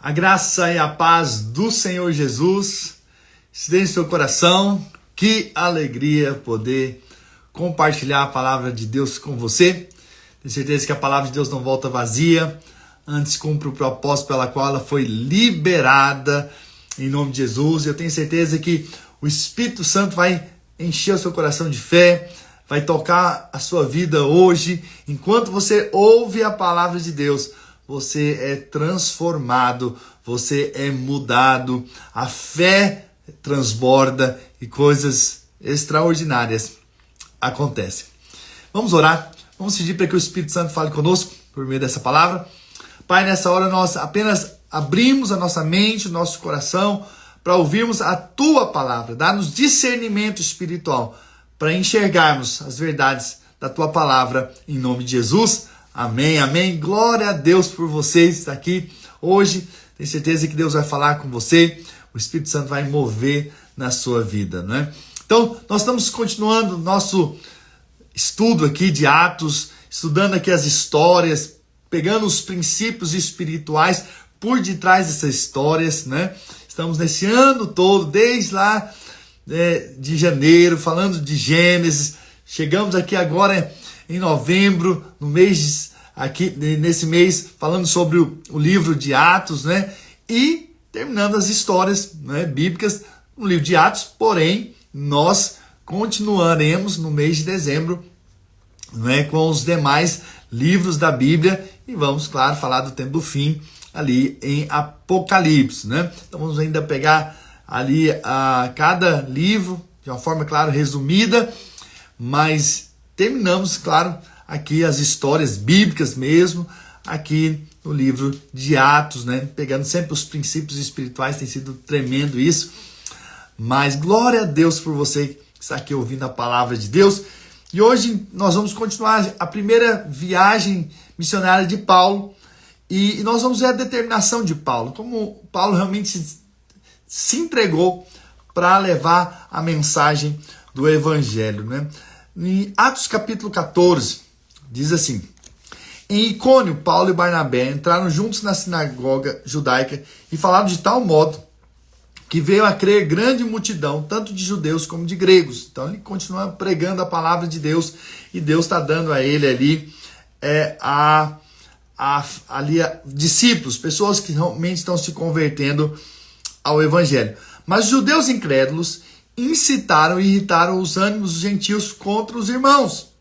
A graça e a paz do Senhor Jesus esteja em seu coração. Que alegria poder compartilhar a palavra de Deus com você. Tenho certeza que a palavra de Deus não volta vazia, antes cumpre o propósito pela qual ela foi liberada em nome de Jesus. Eu tenho certeza que o Espírito Santo vai encher o seu coração de fé, vai tocar a sua vida hoje. Enquanto você ouve a palavra de Deus, você é transformado, você é mudado, a fé transborda e coisas extraordinárias acontecem. Vamos orar, vamos pedir para que o Espírito Santo fale conosco por meio dessa palavra. Pai, nessa hora nós apenas abrimos a nossa mente, o nosso coração, para ouvirmos a Tua palavra, dá-nos discernimento espiritual, para enxergarmos as verdades da Tua palavra, em nome de Jesus. Amém, amém. Glória a Deus por você estar aqui hoje. Tenho certeza que Deus vai falar com você. O Espírito Santo vai mover na sua vida, né? Então, nós estamos continuando o nosso estudo aqui de Atos, estudando aqui as histórias, pegando os princípios espirituais por detrás dessas histórias, né? Estamos nesse ano todo, desde lá de janeiro, falando de Gênesis. Chegamos aqui agora em novembro, no mês aqui nesse mês, falando sobre o livro de Atos, né? E terminando as histórias, né, bíblicas no livro de Atos. Porém, nós continuaremos no mês de dezembro, né, com os demais livros da Bíblia e vamos, claro, falar do tempo do fim ali em Apocalipse, né? Então vamos ainda pegar ali cada livro de uma forma, claro, resumida, mas terminamos, claro, aqui as histórias bíblicas mesmo, aqui no livro de Atos, né? Pegando sempre os princípios espirituais, tem sido tremendo isso. Mas glória a Deus por você que está aqui ouvindo a palavra de Deus. E hoje nós vamos continuar a primeira viagem missionária de Paulo. E nós vamos ver a determinação de Paulo, como Paulo realmente se entregou para levar a mensagem do Evangelho, né? Em Atos capítulo 14, diz assim: em Icônio, Paulo e Barnabé entraram juntos na sinagoga judaica e falaram de tal modo que veio a crer grande multidão, tanto de judeus como de gregos. Então ele continua pregando a palavra de Deus e Deus está dando a ele ali discípulos, pessoas que realmente estão se convertendo ao Evangelho. Mas os judeus incrédulos incitaram e irritaram os ânimos dos gentios contra os irmãos.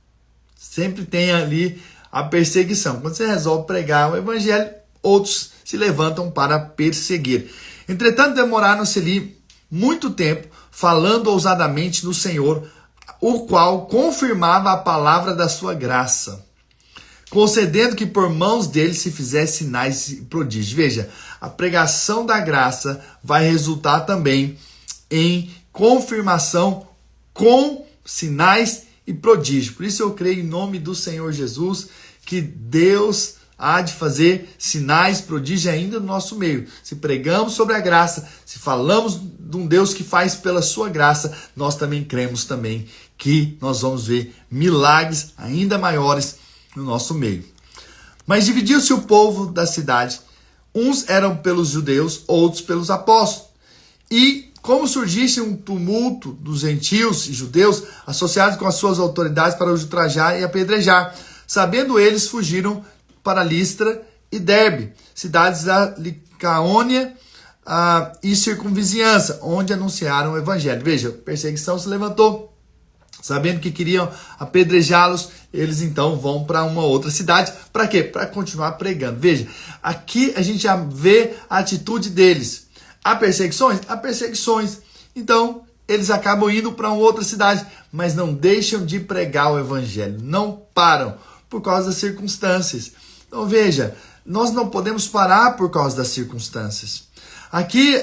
Sempre tem ali a perseguição. Quando você resolve pregar o Evangelho, outros se levantam para perseguir. Entretanto, demoraram-se ali muito tempo, falando ousadamente no Senhor, o qual confirmava a palavra da sua graça, concedendo que por mãos dele se fizesse sinais e prodígios. Veja, a pregação da graça vai resultar também em confirmação com sinais e prodígios. Por isso eu creio em nome do Senhor Jesus que Deus há de fazer sinais, prodígios ainda no nosso meio. Se pregamos sobre a graça, se falamos de um Deus que faz pela sua graça, nós também cremos também que nós vamos ver milagres ainda maiores no nosso meio. Mas dividiu-se o povo da cidade. Uns eram pelos judeus, outros pelos apóstolos. E como surgisse um tumulto dos gentios e judeus associados com as suas autoridades para os ultrajar e apedrejar. Sabendo eles, fugiram para Listra e Derbe, cidades da Licaônia e circunvizinhança, onde anunciaram o evangelho. Veja, a perseguição se levantou. Sabendo que queriam apedrejá-los, eles então vão para uma outra cidade. Para quê? Para continuar pregando. Veja, aqui a gente já vê a atitude deles. Há perseguições? Há perseguições. Então, eles acabam indo para uma outra cidade, mas não deixam de pregar o evangelho. Não param por causa das circunstâncias. Então, veja, nós não podemos parar por causa das circunstâncias. Aqui,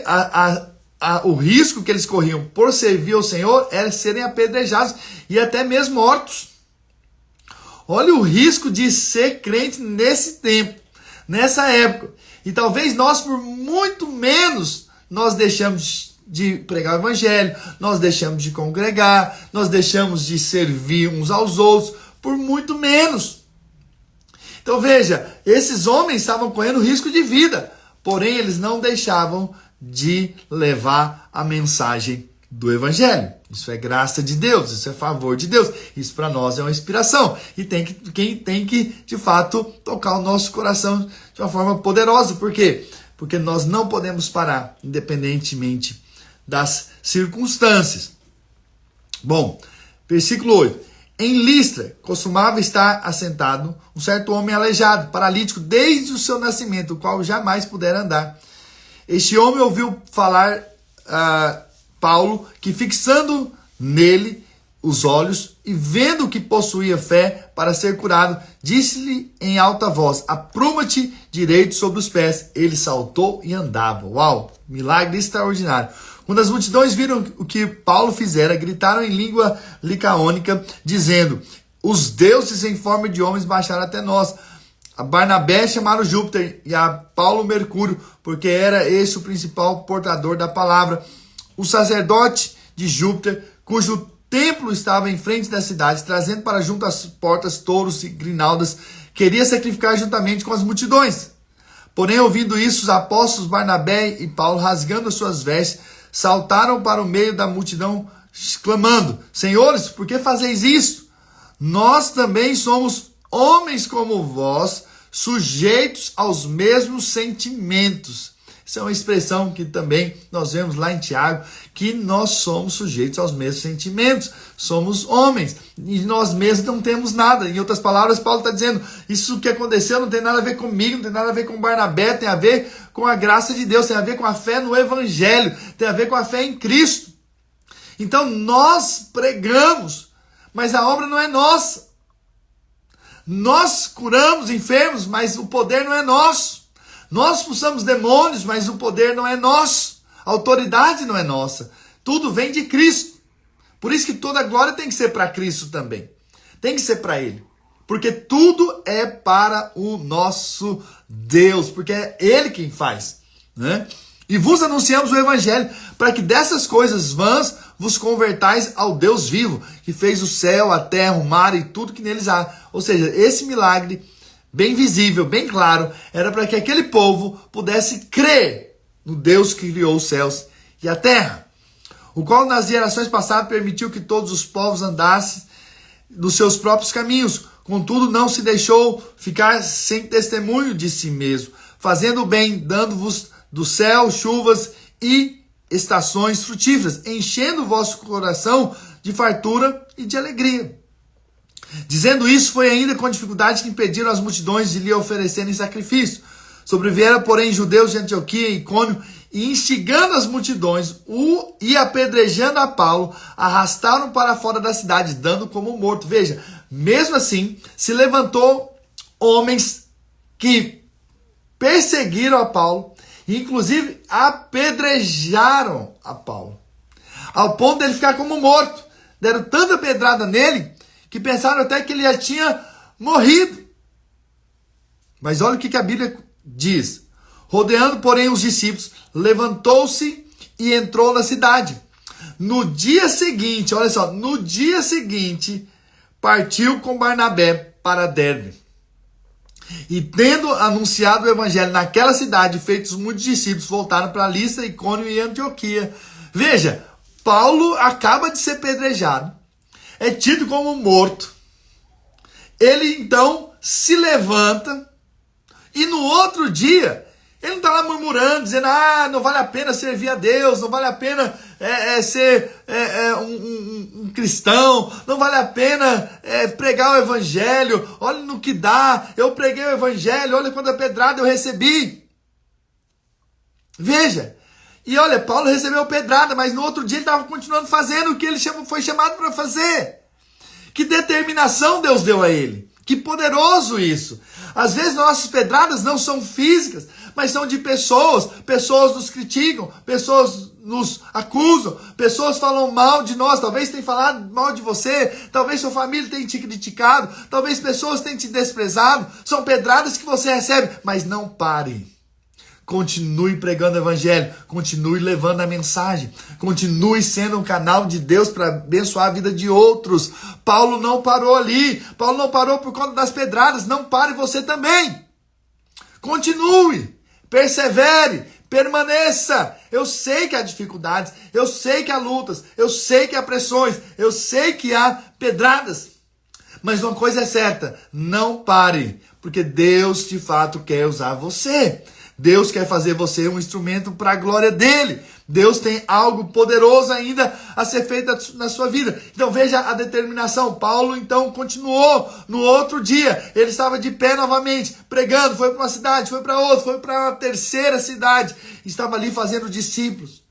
o risco que eles corriam por servir ao Senhor era serem apedrejados e até mesmo mortos. Olha o risco de ser crente nesse tempo, nessa época. E talvez nós, por muito menos, nós deixamos de pregar o evangelho, nós deixamos de congregar, nós deixamos de servir uns aos outros, por muito menos. Então veja, esses homens estavam correndo risco de vida. porém eles não deixavam de levar a mensagem do Evangelho. Isso é graça de Deus, isso é favor de Deus. Isso para nós é uma inspiração. E quem tem que, de fato, tocar o nosso coração de uma forma poderosa. Por quê? Porque nós não podemos parar, independentemente das circunstâncias. Bom, versículo 8. Em Listra, costumava estar assentado um certo homem aleijado, paralítico, desde o seu nascimento, o qual jamais pudera andar. Este homem ouviu falar Paulo, que fixando nele os olhos e vendo que possuía fé para ser curado, disse-lhe em alta voz: apruma-te direito sobre os pés. Ele saltou e andava. Uau, milagre extraordinário. Quando as multidões viram o que Paulo fizera, gritaram em língua licaônica, dizendo: os deuses em forma de homens baixaram até nós. A Barnabé chamaram Júpiter e a Paulo Mercúrio, porque era esse o principal portador da palavra. O sacerdote de Júpiter, cujo templo estava em frente da cidade, trazendo para junto às portas touros e grinaldas, queria sacrificar juntamente com as multidões. Porém, ouvindo isso, os apóstolos Barnabé e Paulo, rasgando as suas vestes, saltaram para o meio da multidão, clamando: senhores, por que fazeis isso? Nós também somos homens como vós, sujeitos aos mesmos sentimentos. Essa é uma expressão que também nós vemos lá em Tiago, que nós somos sujeitos aos mesmos sentimentos, somos homens, e nós mesmos não temos nada. Em outras palavras, Paulo está dizendo, isso que aconteceu não tem nada a ver comigo, não tem nada a ver com Barnabé, tem a ver com a graça de Deus, tem a ver com a fé no Evangelho, tem a ver com a fé em Cristo. Então nós pregamos, mas a obra não é nossa. Nós curamos enfermos, mas o poder não é nosso. Nós expulsamos demônios, mas o poder não é nosso. A autoridade não é nossa. Tudo vem de Cristo. Por isso que toda a glória tem que ser para Cristo também. Tem que ser para Ele. Porque tudo é para o nosso Deus. Porque é Ele quem faz, né? E vos anunciamos o Evangelho, para que dessas coisas vãs vos convertais ao Deus vivo, que fez o céu, a terra, o mar e tudo que neles há. Ou seja, esse milagre bem visível, bem claro, era para que aquele povo pudesse crer no Deus que criou os céus e a terra, o qual nas gerações passadas permitiu que todos os povos andassem nos seus próprios caminhos, contudo não se deixou ficar sem testemunho de si mesmo, fazendo o bem, dando-vos do céu chuvas e estações frutíferas, enchendo o vosso coração de fartura e de alegria. Dizendo isso, foi ainda com dificuldade que impediram as multidões de lhe oferecerem sacrifício. Sobrevieram, porém, judeus de Antioquia e Icônio, e instigando as multidões e apedrejando a Paulo, arrastaram para fora da cidade, dando como morto. Veja, mesmo assim, se levantou homens que perseguiram a Paulo, e inclusive apedrejaram a Paulo, ao ponto dele ficar como morto. Deram tanta pedrada nele, que pensaram até que ele já tinha morrido. Mas olha o que a Bíblia diz. Rodeando, porém, os discípulos, levantou-se e entrou na cidade. No dia seguinte, olha só, no dia seguinte, partiu com Barnabé para Derbe. E tendo anunciado o evangelho naquela cidade, feitos muitos discípulos, voltaram para Listra, Icônio e Antioquia. Veja, Paulo acaba de ser pedrejado, é tido como morto. Ele então se levanta e no outro dia, ele não está lá murmurando, dizendo, não vale a pena servir a Deus, não vale a pena ser um cristão, não vale a pena pregar o evangelho, olha no que dá, eu preguei o evangelho, olha quanta pedrada eu recebi. Veja, e olha, Paulo recebeu pedrada, mas no outro dia ele estava continuando fazendo o que ele foi chamado para fazer. Que determinação Deus deu a ele. Que poderoso isso. Às vezes nossas pedradas não são físicas, mas são de pessoas. Pessoas nos criticam, pessoas nos acusam, pessoas falam mal de nós. Talvez tenham falado mal de você, talvez sua família tenha te criticado, talvez pessoas tenham te desprezado. São pedradas que você recebe, mas não pare. Continue pregando o evangelho, continue levando a mensagem, continue sendo um canal de Deus para abençoar a vida de outros. Paulo não parou ali, Paulo não parou por conta das pedradas, não pare você também. Continue persevere, permaneça. Eu sei que há dificuldades, eu sei que há lutas, eu sei que há pressões, eu sei que há pedradas. Mas uma coisa é certa, não pare, porque Deus de fato quer usar você. Deus quer fazer você um instrumento para a glória dele. Deus tem algo poderoso ainda a ser feito na sua vida. Então veja a determinação. Paulo então continuou no outro dia. Ele estava de pé novamente, pregando. Foi para uma cidade, foi para outra, foi para uma terceira cidade. Estava ali fazendo discípulos,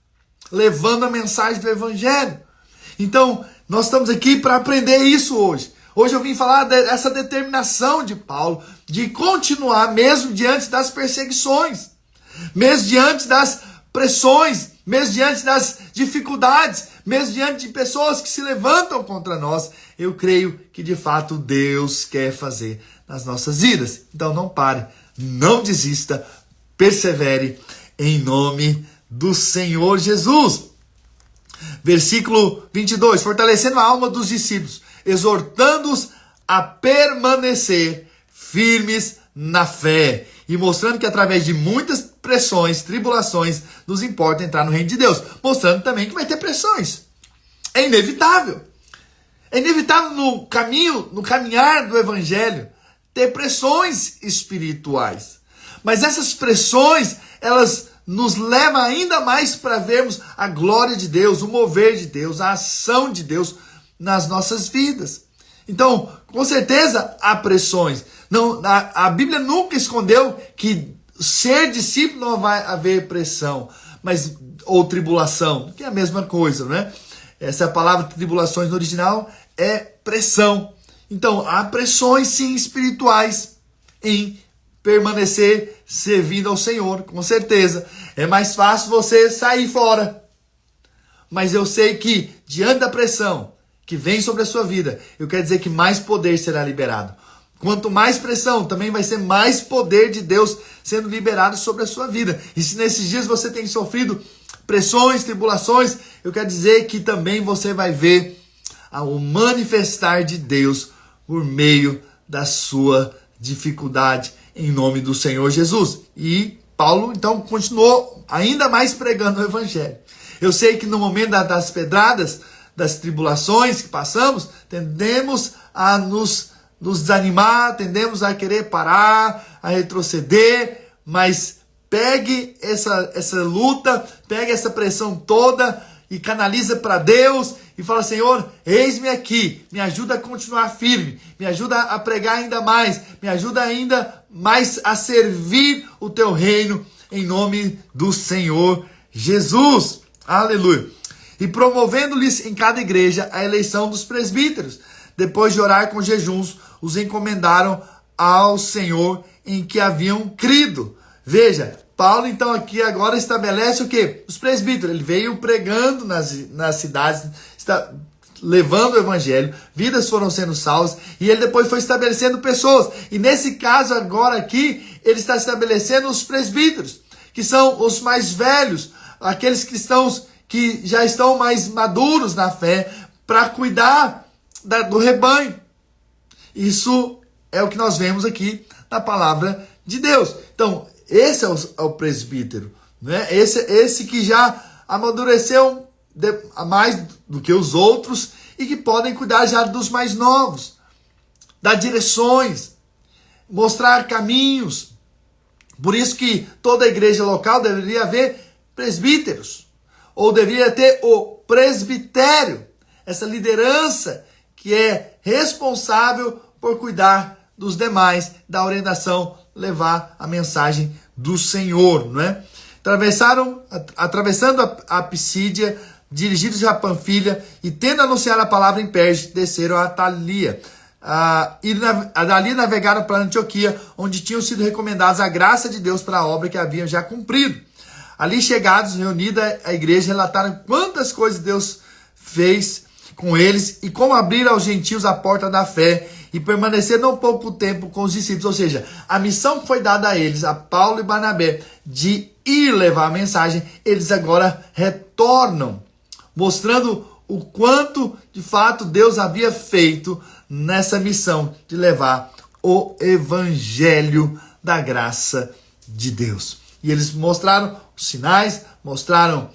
levando a mensagem do evangelho. Então nós estamos aqui para aprender isso hoje. Hoje eu vim falar dessa determinação de Paulo de continuar mesmo diante das perseguições, mesmo diante das pressões, mesmo diante das dificuldades, mesmo diante de pessoas que se levantam contra nós. Eu creio que de fato Deus quer fazer nas nossas vidas. Então não pare, não desista, persevere em nome do Senhor Jesus. Versículo 22, fortalecendo a alma dos discípulos, exortando-os a permanecer firmes na fé e mostrando que através de muitas pressões, tribulações, nos importa entrar no reino de Deus, mostrando também que vai ter pressões. É inevitável. É inevitável no caminho, no caminhar do evangelho, ter pressões espirituais. Mas essas pressões, elas nos levam ainda mais para vermos a glória de Deus, o mover de Deus, a ação de Deus nas nossas vidas. Então, com certeza há pressões. Não, a Bíblia nunca escondeu que ser discípulo não vai haver pressão, ou tribulação, que é a mesma coisa, né? Essa palavra tribulações no original é pressão. Então, há pressões sim espirituais em permanecer servindo ao Senhor, com certeza. É mais fácil você sair fora. Mas eu sei que, diante da pressão que vem sobre a sua vida, eu quero dizer que mais poder será liberado. Quanto mais pressão, também vai ser mais poder de Deus sendo liberado sobre a sua vida. E se nesses dias você tem sofrido pressões, tribulações, eu quero dizer que também você vai ver o manifestar de Deus por meio da sua dificuldade, em nome do Senhor Jesus. E Paulo, então, continuou ainda mais pregando o evangelho. Eu sei que no momento das pedradas, das tribulações que passamos, tendemos a nos desanimar, tendemos a querer parar, a retroceder, mas pegue essa luta, pegue essa pressão toda e canaliza para Deus e fala: Senhor, eis-me aqui, me ajuda a continuar firme, me ajuda a pregar ainda mais, me ajuda ainda mais a servir o teu reino, em nome do Senhor Jesus. Aleluia. E promovendo-lhes em cada igreja a eleição dos presbíteros. Depois de orar com jejuns, os encomendaram ao Senhor em que haviam crido. Veja, Paulo então aqui agora estabelece o quê? Os presbíteros. Ele veio pregando nas cidades, levando o evangelho, vidas foram sendo salvas, e ele depois foi estabelecendo pessoas. E nesse caso agora aqui, ele está estabelecendo os presbíteros, que são os mais velhos, aqueles cristãos que já estão mais maduros na fé, para cuidar do rebanho. Isso é o que nós vemos aqui na palavra de Deus. Então, esse é o presbítero, né? Esse que já amadureceu mais do que os outros e que podem cuidar já dos mais novos, dar direções, mostrar caminhos. Por isso que toda igreja local deveria haver presbíteros, ou deveria ter o presbitério, essa liderança que é responsável por cuidar dos demais, da orientação, levar a mensagem do Senhor, não é? Atravessando a Pisídia, dirigidos a Panfilha, e tendo anunciado a palavra em Perge, desceram a Atalia. E dali navegaram para Antioquia, onde tinham sido recomendados a graça de Deus para a obra que haviam já cumprido. Ali chegados, reunida a igreja, relataram quantas coisas Deus fez com eles e como abrir aos gentios a porta da fé e permanecer não pouco tempo com os discípulos. Ou seja, a missão que foi dada a eles, a Paulo e Barnabé, de ir levar a mensagem, eles agora retornam, mostrando o quanto de fato Deus havia feito nessa missão de levar o evangelho da graça de Deus. E eles mostraram os sinais, mostraram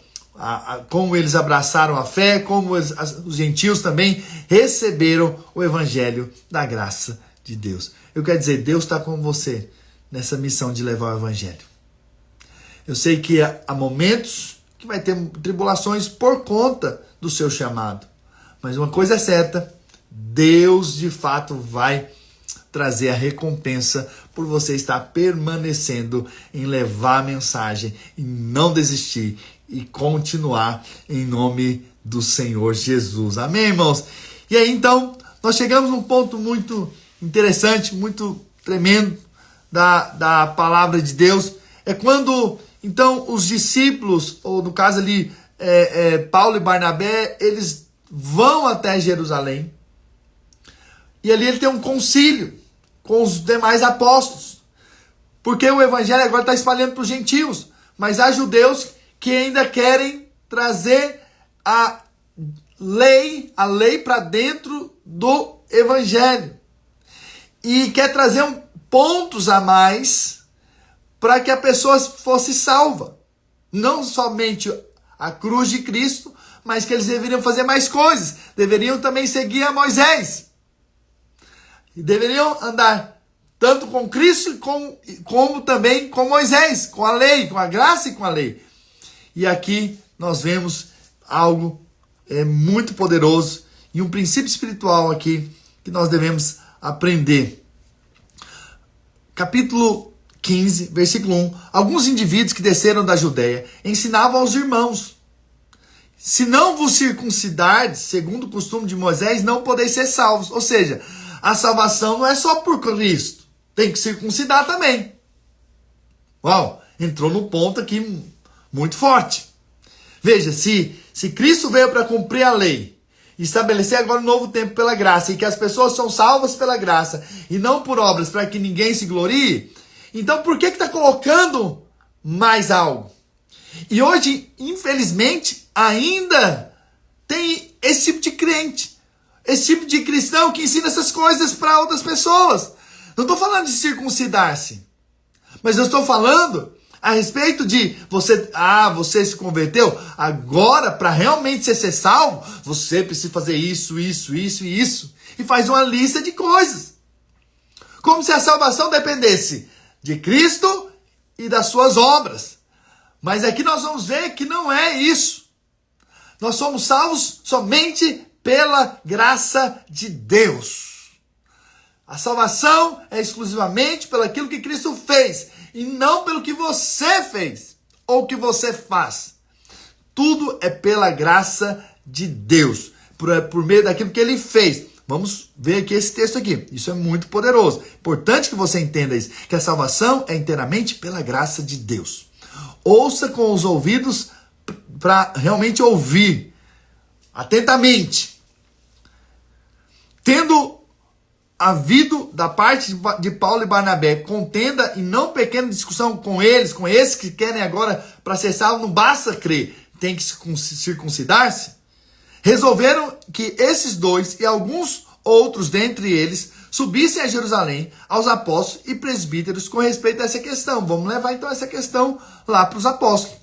como eles abraçaram a fé, como os gentios também receberam o evangelho da graça de Deus. Eu quero dizer, Deus está com você nessa missão de levar o evangelho. Eu sei que há momentos que vai ter tribulações por conta do seu chamado. Mas uma coisa é certa, Deus de fato vai trazer a recompensa por você estar permanecendo em levar a mensagem e não desistir e continuar em nome do Senhor Jesus. Amém, irmãos? E aí, então, nós chegamos num ponto muito interessante, muito tremendo da palavra de Deus. É quando, então, os discípulos, ou no caso ali, Paulo e Barnabé, eles vão até Jerusalém. E ali ele tem um concílio com os demais apóstolos. Porque o evangelho agora está espalhando para os gentios. Mas há judeus que ainda querem trazer a lei para dentro do evangelho. E quer trazer pontos a mais para que a pessoa fosse salva. Não somente a cruz de Cristo, mas que eles deveriam fazer mais coisas. Deveriam também seguir a Moisés. E deveriam andar tanto com Cristo como também com Moisés, com a lei, com a graça e com a lei. E aqui nós vemos algo muito poderoso e um princípio espiritual aqui que nós devemos aprender. Capítulo 15, versículo 1. Alguns indivíduos que desceram da Judéia ensinavam aos irmãos: se não vos circuncidardes, segundo o costume de Moisés, não podeis ser salvos. Ou seja, a salvação não é só por Cristo. Tem que circuncidar também. Uau, entrou no ponto aqui muito forte. Veja, se Cristo veio para cumprir a lei, estabelecer agora um novo tempo pela graça, e que as pessoas são salvas pela graça, e não por obras para que ninguém se glorie, então por que está colocando mais algo? E hoje, infelizmente, ainda tem esse tipo de crente, esse tipo de cristão que ensina essas coisas para outras pessoas. Não estou falando de circuncidar-se, mas eu estou falando a respeito de você se converteu, agora para realmente ser salvo, você precisa fazer isso, isso, isso e isso. E faz uma lista de coisas. Como se a salvação dependesse de Cristo e das suas obras. Mas aqui nós vamos ver que não é isso. Nós somos salvos somente pela graça de Deus. A salvação é exclusivamente pelo aquilo que Cristo fez e não pelo que você fez ou que você faz. Tudo é pela graça de Deus, por meio daquilo que Ele fez. Vamos ver aqui esse texto aqui. Isso é muito poderoso. Importante que você entenda isso, que a salvação é inteiramente pela graça de Deus. Ouça com os ouvidos para realmente ouvir atentamente. Tendo havido da parte de Paulo e Barnabé contenda e não pequena discussão com eles, com esses que querem agora para ser salvo, não basta crer, tem que circuncidar-se, resolveram que esses dois e alguns outros dentre eles subissem a Jerusalém aos apóstolos e presbíteros com respeito a essa questão. Vamos levar então essa questão lá para os apóstolos.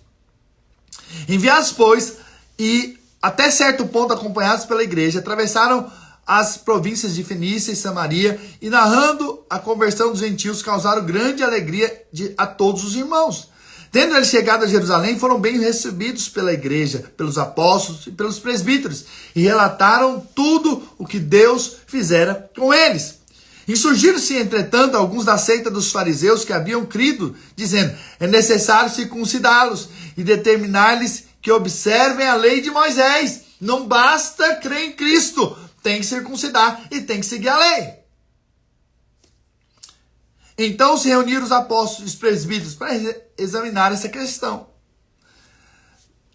Enviados, pois, e até certo ponto acompanhados pela igreja, atravessaram as províncias de Fenícia e Samaria, e narrando a conversão dos gentios, causaram grande alegria a todos os irmãos. Tendo eles chegado a Jerusalém, foram bem recebidos pela igreja, pelos apóstolos e pelos presbíteros, e relataram tudo o que Deus fizera com eles. Insurgiram-se, entretanto, alguns da seita dos fariseus que haviam crido, dizendo: é necessário circuncidá-los e determinar-lhes que observem a lei de Moisés. Não basta crer em Cristo, tem que circuncidar e tem que seguir a lei. Então se reuniram os apóstolos e os presbíteros para examinar essa questão.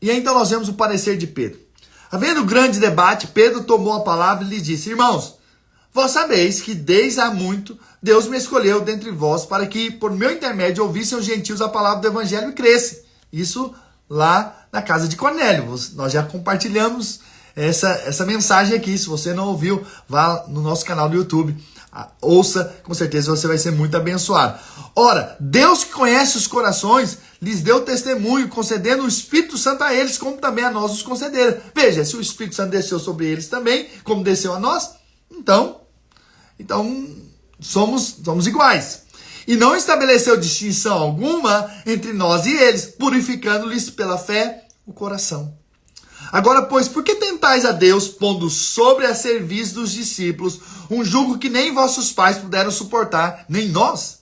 E aí, então nós vemos o parecer de Pedro. Havendo grande debate, Pedro tomou a palavra e lhe disse: irmãos, vós sabeis que desde há muito Deus me escolheu dentre vós para que por meu intermédio ouvissem os gentios a palavra do evangelho e crescem. Isso lá na casa de Cornélio. Nós já compartilhamos essa mensagem aqui. Se você não ouviu, vá no nosso canal do YouTube. Ouça, com certeza você vai ser muito abençoado. Ora, Deus que conhece os corações, lhes deu testemunho, concedendo o Espírito Santo a eles, como também a nós os concederam. Veja, se o Espírito Santo desceu sobre eles também, como desceu a nós, então somos iguais. E não estabeleceu distinção alguma entre nós e eles, purificando-lhes pela fé o coração. Agora, pois, por que tentais a Deus, pondo sobre a serviço dos discípulos um jugo que nem vossos pais puderam suportar, nem nós?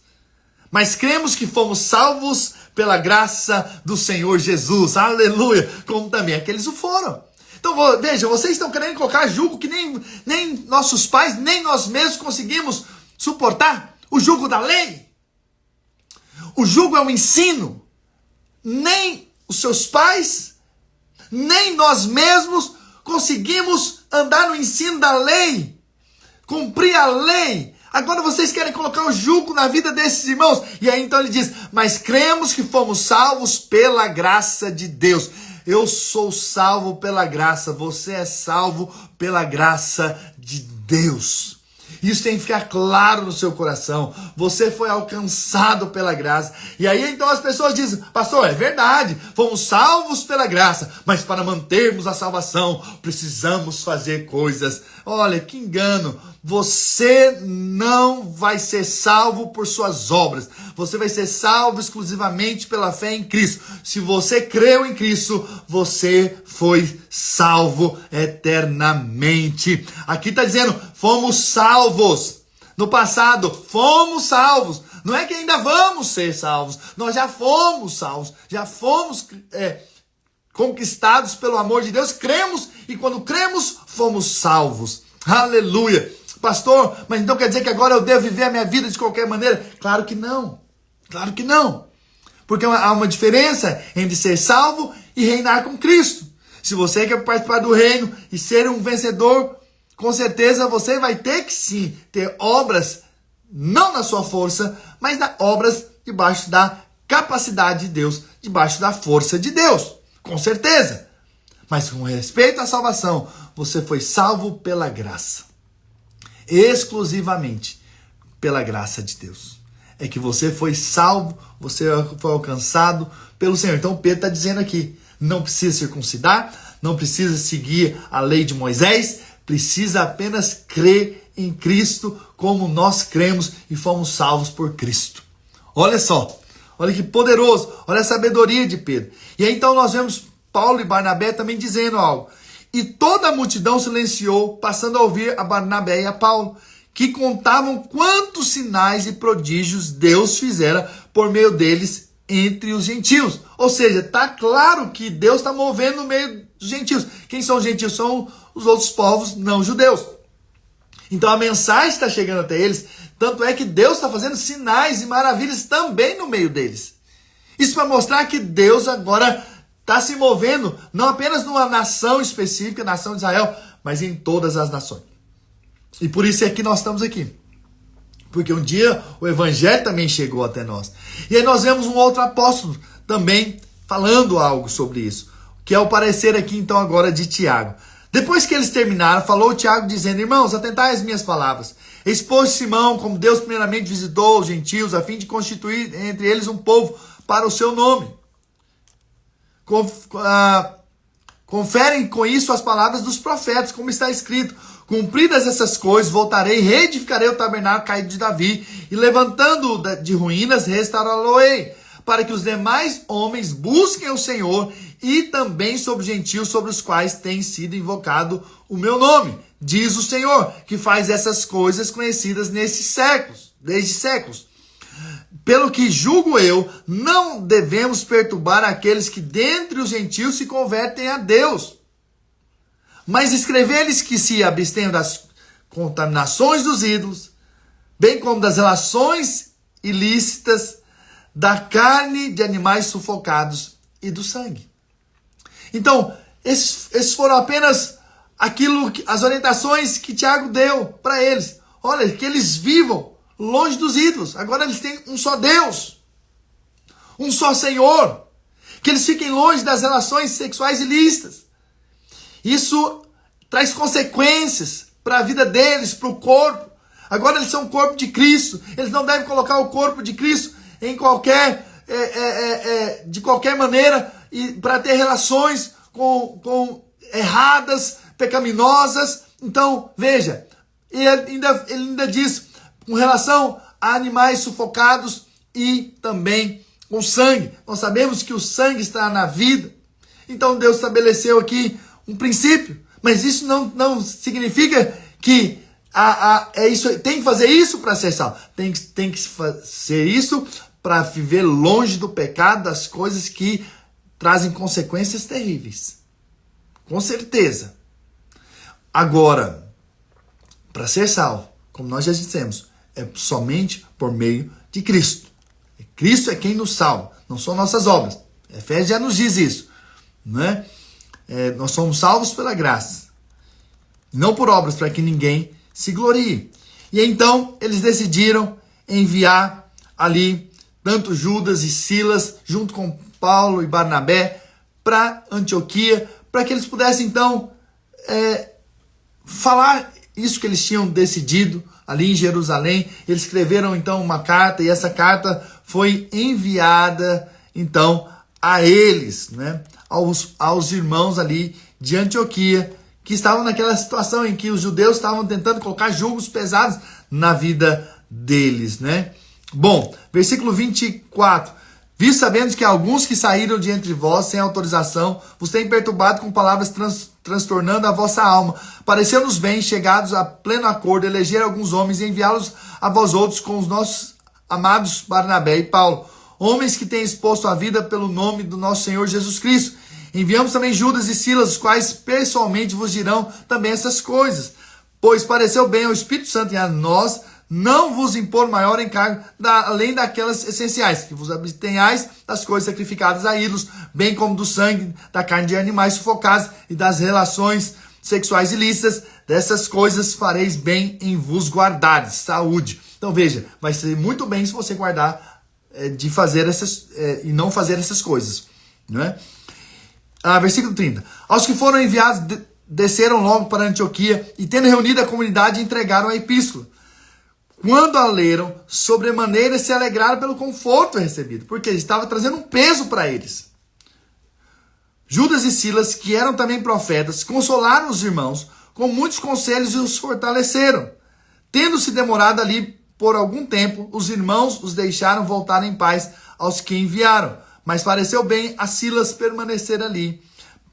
Mas cremos que fomos salvos pela graça do Senhor Jesus. Aleluia! Como também aqueles o foram. Então, veja, vocês estão querendo colocar jugo que nem nossos pais, nem nós mesmos conseguimos suportar. O jugo da lei. O jugo é um ensino. Nem os seus pais, nem nós mesmos conseguimos andar no ensino da lei, cumprir a lei. Agora vocês querem colocar o jugo na vida desses irmãos. E aí então ele diz, mas cremos que fomos salvos pela graça de Deus. Eu sou salvo pela graça, você é salvo pela graça de Deus. Isso tem que ficar claro no seu coração. Você foi alcançado pela graça. E aí então as pessoas dizem, pastor, é verdade, fomos salvos pela graça, mas para mantermos a salvação, precisamos fazer coisas. Olha, que engano. Você não vai ser salvo por suas obras. Você vai ser salvo exclusivamente pela fé em Cristo. Se você creu em Cristo, você foi salvo eternamente. Aqui está dizendo, fomos salvos. No passado, fomos salvos. Não é que ainda vamos ser salvos. Nós já fomos salvos. Já fomos conquistados pelo amor de Deus. Cremos e quando cremos, fomos salvos. Aleluia. Pastor, mas então quer dizer que agora eu devo viver a minha vida de qualquer maneira? Claro que não. Claro que não. Porque há uma diferença entre ser salvo e reinar com Cristo. Se você quer participar do reino e ser um vencedor, com certeza você vai ter que sim ter obras, não na sua força, mas obras debaixo da capacidade de Deus, debaixo da força de Deus. Com certeza. Mas com respeito à salvação, você foi salvo pela graça. Exclusivamente pela graça de Deus. É que você foi salvo, você foi alcançado pelo Senhor. Então Pedro está dizendo aqui, não precisa circuncidar, não precisa seguir a lei de Moisés, precisa apenas crer em Cristo como nós cremos e fomos salvos por Cristo. Olha só, olha que poderoso, olha a sabedoria de Pedro. E aí então nós vemos Paulo e Barnabé também dizendo algo. E toda a multidão silenciou, passando a ouvir a Barnabé e a Paulo, que contavam quantos sinais e prodígios Deus fizera por meio deles entre os gentios. Ou seja, está claro que Deus está movendo no meio dos gentios. Quem são os gentios? São os outros povos não judeus. Então a mensagem está chegando até eles, tanto é que Deus está fazendo sinais e maravilhas também no meio deles. Isso para mostrar que Deus agora está se movendo, não apenas numa nação específica, nação de Israel, mas em todas as nações. E por isso é que nós estamos aqui. Porque um dia o evangelho também chegou até nós. E aí nós vemos um outro apóstolo também falando algo sobre isso, que é o parecer aqui então agora de Tiago. Depois que eles terminaram, falou Tiago dizendo, irmãos, atentai às minhas palavras. Expôs Simão como Deus primeiramente visitou os gentios, a fim de constituir entre eles um povo para o seu nome. Conferem com isso as palavras dos profetas, como está escrito. Cumpridas essas coisas, voltarei e reedificarei o tabernáculo caído de Davi, e levantando-o de ruínas, restaurá-lo-ei, para que os demais homens busquem o Senhor, e também sobre os gentios sobre os quais tem sido invocado o meu nome. Diz o Senhor, que faz essas coisas conhecidas nesses séculos, desde séculos. Pelo que julgo eu, não devemos perturbar aqueles que dentre os gentios se convertem a Deus. Mas escrever-lhes que se abstenham das contaminações dos ídolos, bem como das relações ilícitas, da carne de animais sufocados e do sangue. Então, esses foram apenas as orientações que Tiago deu para eles. Olha, que eles vivam longe dos ídolos. Agora eles têm um só Deus. Um só Senhor. Que eles fiquem longe das relações sexuais ilícitas. Isso traz consequências para a vida deles, para o corpo. Agora eles são o corpo de Cristo. Eles não devem colocar o corpo de Cristo em qualquer, de qualquer maneira, e para ter relações com erradas, pecaminosas. Então, veja, ele ainda diz com relação a animais sufocados e também com sangue. Nós sabemos que o sangue está na vida. Então Deus estabeleceu aqui um princípio. Mas isso não significa que tem que fazer isso para ser salvo. Tem que fazer isso para viver longe do pecado, das coisas que trazem consequências terríveis. Com certeza. Agora, para ser salvo, como nós já dissemos, é somente por meio de Cristo. Cristo é quem nos salva, não são nossas obras. Efésios já nos diz isso. Né? Nós somos salvos pela graça, não por obras, para que ninguém se glorie. E então eles decidiram enviar ali tanto Judas e Silas, junto com Paulo e Barnabé, para Antioquia, para que eles pudessem então falar isso que eles tinham decidido ali em Jerusalém. Eles escreveram então uma carta, e essa carta foi enviada então a eles, né? aos irmãos ali de Antioquia, que estavam naquela situação em que os judeus estavam tentando colocar julgos pesados na vida deles, né? Bom, versículo 24. Vi sabendo que alguns que saíram de entre vós sem autorização vos têm perturbado com palavras transtornando a vossa alma. Pareceu-nos bem, chegados a pleno acordo, eleger alguns homens e enviá-los a vós outros com os nossos amados Barnabé e Paulo, homens que têm exposto a vida pelo nome do nosso Senhor Jesus Cristo. Enviamos também Judas e Silas, os quais pessoalmente vos dirão também essas coisas. Pois pareceu bem ao Espírito Santo e a nós não vos impor maior encargo, além daquelas essenciais, que vos abstenhais das coisas sacrificadas a ídolos, bem como do sangue, da carne de animais sufocados e das relações sexuais ilícitas. Dessas coisas fareis bem em vos guardares. Saúde. Então veja, vai ser muito bem se você guardar de fazer essas e não fazer essas coisas, não é? Versículo 30. Aos que foram enviados desceram logo para Antioquia e, tendo reunido a comunidade, entregaram a epístola. Quando a leram, sobremaneira se alegraram pelo conforto recebido, porque estava trazendo um peso para eles. Judas e Silas, que eram também profetas, consolaram os irmãos com muitos conselhos e os fortaleceram. Tendo-se demorado ali por algum tempo, os irmãos os deixaram voltar em paz aos que enviaram. Mas pareceu bem a Silas permanecer ali.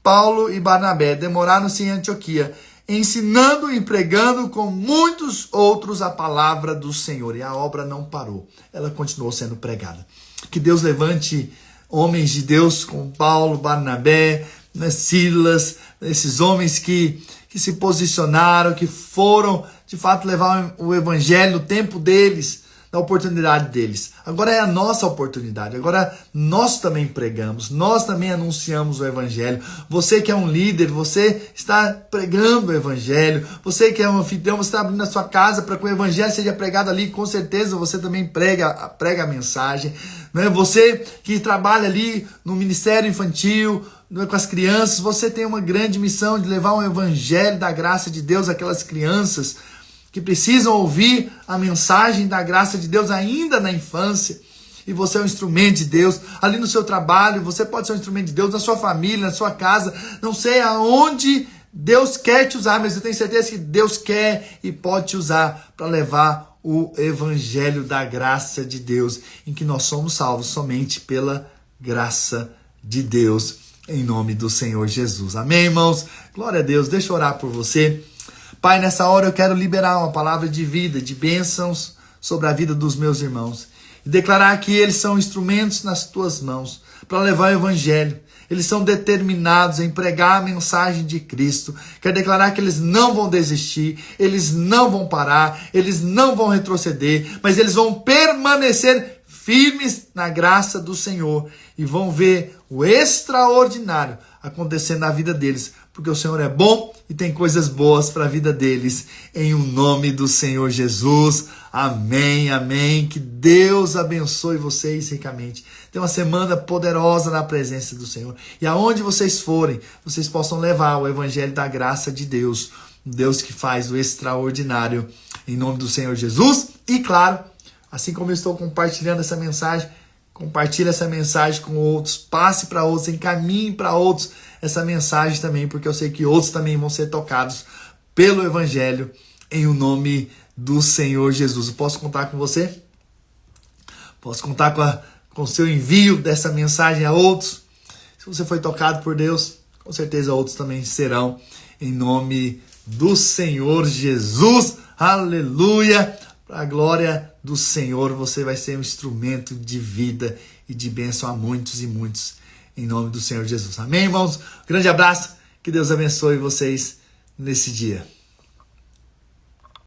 Paulo e Barnabé demoraram-se em Antioquia, ensinando e pregando com muitos outros a palavra do Senhor. E a obra não parou, ela continuou sendo pregada. Que Deus levante homens de Deus como Paulo, Barnabé, Silas, esses homens que se posicionaram, que foram de fato levar o evangelho no tempo deles, na oportunidade deles. Agora é a nossa oportunidade. Agora nós também pregamos, nós também anunciamos o evangelho. Você que é um líder, você está pregando o evangelho. Você que é um anfitrião, você está abrindo a sua casa para que o evangelho seja pregado ali. Com certeza você também prega a mensagem. Né? Você que trabalha ali no ministério infantil, com as crianças, você tem uma grande missão de levar o evangelho da graça de Deus àquelas crianças que precisam ouvir a mensagem da graça de Deus ainda na infância. E você é um instrumento de Deus. Ali no seu trabalho, você pode ser um instrumento de Deus, na sua família, na sua casa. Não sei aonde Deus quer te usar, mas eu tenho certeza que Deus quer e pode te usar para levar o evangelho da graça de Deus, em que nós somos salvos somente pela graça de Deus, em nome do Senhor Jesus. Amém, irmãos? Glória a Deus. Deixa eu orar por você. Pai, nessa hora eu quero liberar uma palavra de vida, de bênçãos sobre a vida dos meus irmãos. E declarar que eles são instrumentos nas tuas mãos para levar o evangelho. Eles são determinados em pregar a mensagem de Cristo. Quero declarar que eles não vão desistir, eles não vão parar, eles não vão retroceder, mas eles vão permanecer firmes na graça do Senhor e vão ver o extraordinário acontecendo na vida deles, porque o Senhor é bom e tem coisas boas para a vida deles, em o nome do Senhor Jesus. Amém, amém. Que Deus abençoe vocês ricamente. Tenha uma semana poderosa na presença do Senhor. E aonde vocês forem, vocês possam levar o evangelho da graça de Deus, Deus que faz o extraordinário, em nome do Senhor Jesus. E claro, assim como eu estou compartilhando essa mensagem, compartilhe essa mensagem com outros, passe para outros, encaminhe para outros essa mensagem também, porque eu sei que outros também vão ser tocados pelo evangelho, em o nome do Senhor Jesus. Eu posso contar com você? Posso contar com o seu envio dessa mensagem a outros? Se você foi tocado por Deus, com certeza outros também serão, em nome do Senhor Jesus. Aleluia! Para a glória do Senhor, você vai ser um instrumento de vida e de bênção a muitos e muitos, em nome do Senhor Jesus. Amém, irmãos? Grande abraço, que Deus abençoe vocês nesse dia.